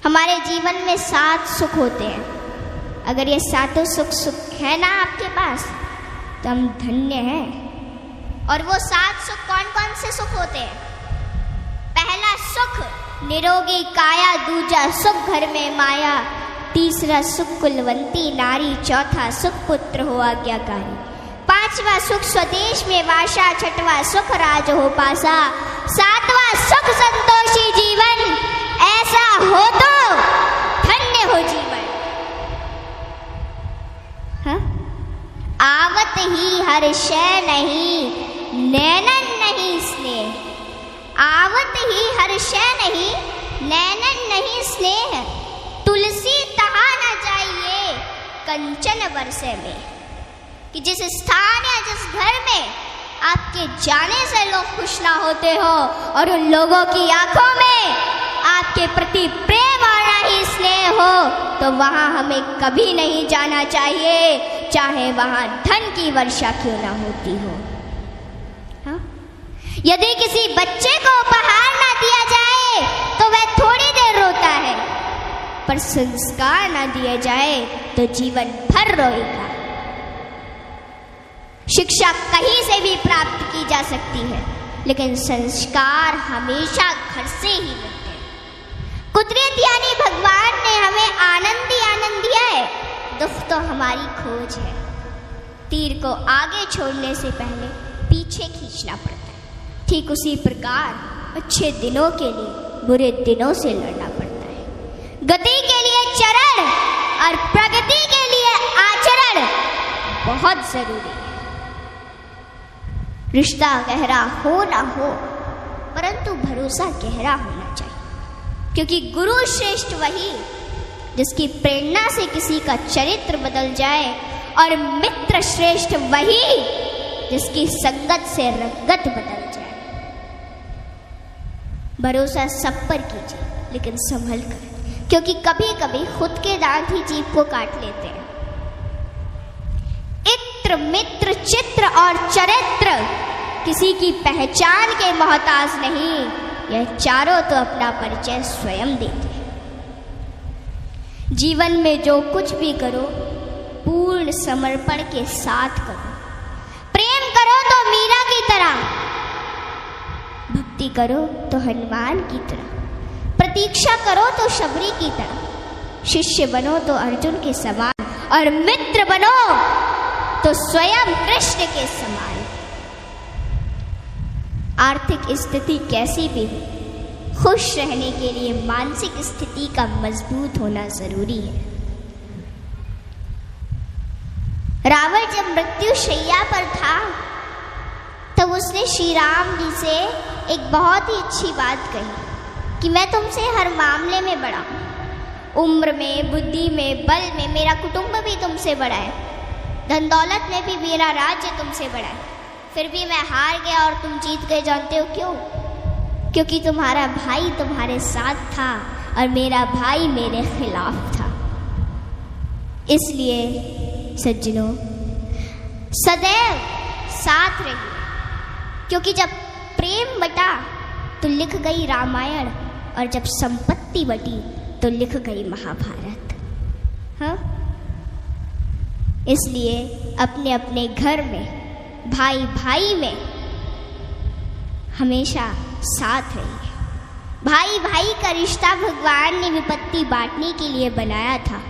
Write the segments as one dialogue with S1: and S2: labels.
S1: हमारे जीवन में 7 सुख होते हैं। अगर ये 7 सुख है ना आपके पास तो हम धन्य हैं। और वो 7 सुख कौन कौन से सुख होते हैं? पहला सुख निरोगी काया, दूजा सुख घर में माया, तीसरा सुख कुलवंती नारी, चौथा सुख पुत्र हो आज्ञाकारी, पांचवा सुख स्वदेश में वासा, छठवां सुख राज हो पासा, सातवां सुख संतोषी जीवन, ऐसा हो तो धन्य हो जीवन। हाँ? आवत ही हर शय नहीं, नैनन नहीं स्नेह, आवत ही हर शय नहीं, नैनन नहीं स्नेह, तुलसी तहा न जाइए कंचन बरसे में। कि जिस स्थान या जिस घर में आपके जाने से लोग खुश ना होते हो और उन लोगों की आंखों में आपके प्रति प्रेम और नहीं स्नेह हो, तो वहां हमें कभी नहीं जाना चाहिए, चाहे वहां धन की वर्षा क्यों ना होती हो। हाँ? यदि किसी बच्चे को उपहार ना दिया जाए तो वह थोड़ी देर रोता है, पर संस्कार ना दिए जाए तो जीवन भर रोएगा। शिक्षा कहीं से भी प्राप्त की जा सकती है, लेकिन संस्कार हमेशा घर से ही मिलते हैं। कुदरत यानी भगवान ने हमें आनंद ही आनंद दिया है, दुख तो हमारी खोज है। तीर को आगे छोड़ने से पहले पीछे खींचना पड़ता है। ठीक उसी प्रकार अच्छे दिनों के लिए बुरे दिनों से लड़ना पड़ता है। गति के लिए चरण और प्रगति के लिए आचरण बहुत जरूरी है। रिश्ता गहरा हो ना हो, परंतु भरोसा गहरा होना चाहिए, क्योंकि गुरु श्रेष्ठ वही जिसकी प्रेरणा से किसी का चरित्र बदल जाए, और मित्र श्रेष्ठ वही जिसकी संगत से रंगत बदल जाए। भरोसा सब पर कीजिए, लेकिन संभल कर, क्योंकि कभी कभी खुद के दांत ही जीभ को काट लेते हैं। इत्र मित्र चित्र और चरित्र किसी की पहचान के मोहताज नहीं, यह चारों तो अपना परिचय स्वयं देते हैं। जीवन में जो कुछ भी करो पूर्ण समर्पण के साथ करो। प्रेम करो तो मीरा की तरह, भक्ति करो तो हनुमान की तरह, प्रतीक्षा करो तो शबरी की तरह, शिष्य बनो तो अर्जुन के समान, और मित्र बनो तो स्वयं कृष्ण के समान। आर्थिक स्थिति कैसी भी हो, खुश रहने के लिए मानसिक स्थिति का मजबूत होना जरूरी है। रावण जब मृत्यु शैया पर था तब उसने श्री राम जी से एक बहुत ही अच्छी बात कही कि मैं तुमसे हर मामले में बड़ा हूँ, उम्र में, बुद्धि में, बल में मेरा कुटुंब भी तुमसे बड़ा है, धन दौलत में भी मेरा राज्य तुमसे बड़ा है, फिर भी मैं हार गया और तुम जीत गए। जानते हो क्यों? क्योंकि तुम्हारा भाई तुम्हारे साथ था और मेरा भाई मेरे खिलाफ था। इसलिए सज्जनों, सदैव साथ रहिए, क्योंकि जब प्रेम बटा तो लिख गई रामायण, और जब संपत्ति बटी तो लिख गई महाभारत। हाँ? इसलिए अपने अपने घर में, भाई भाई में हमेशा साथ रहिए। भाई भाई का रिश्ता भगवान ने विपत्ति बांटने के लिए बनाया था,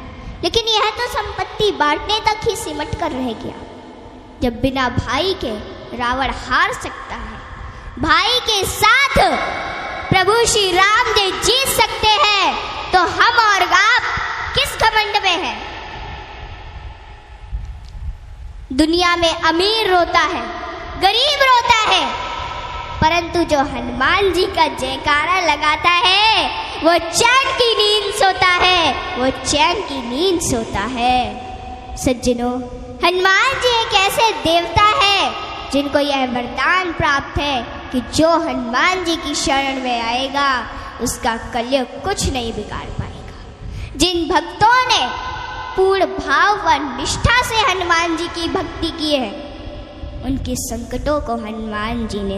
S1: लेकिन यह तो संपत्ति बांटने तक ही सिमट कर रह गया। जब बिना भाई के रावण हार सकता है, भाई के साथ प्रभु श्री राम जी जीत सकते हैं, तो हम और आप किस घमंड में हैं? दुनिया में अमीर रोता है, गरीब रोता है, परंतु जो हनुमान जी का जयकारा लगाता है वो चैन की नींद सोता है, वो चैन की नींद सोता है। सज्जनों, हनुमान जी एक ऐसे देवता है जिनको यह वरदान प्राप्त है कि जो हनुमान जी की शरण में आएगा उसका कलयुग कुछ नहीं बिगाड़ पाएगा। जिन भक्तों ने पूर्ण भाव व निष्ठा से हनुमान जी की भक्ति की है, उनके संकटों को हनुमान जी ने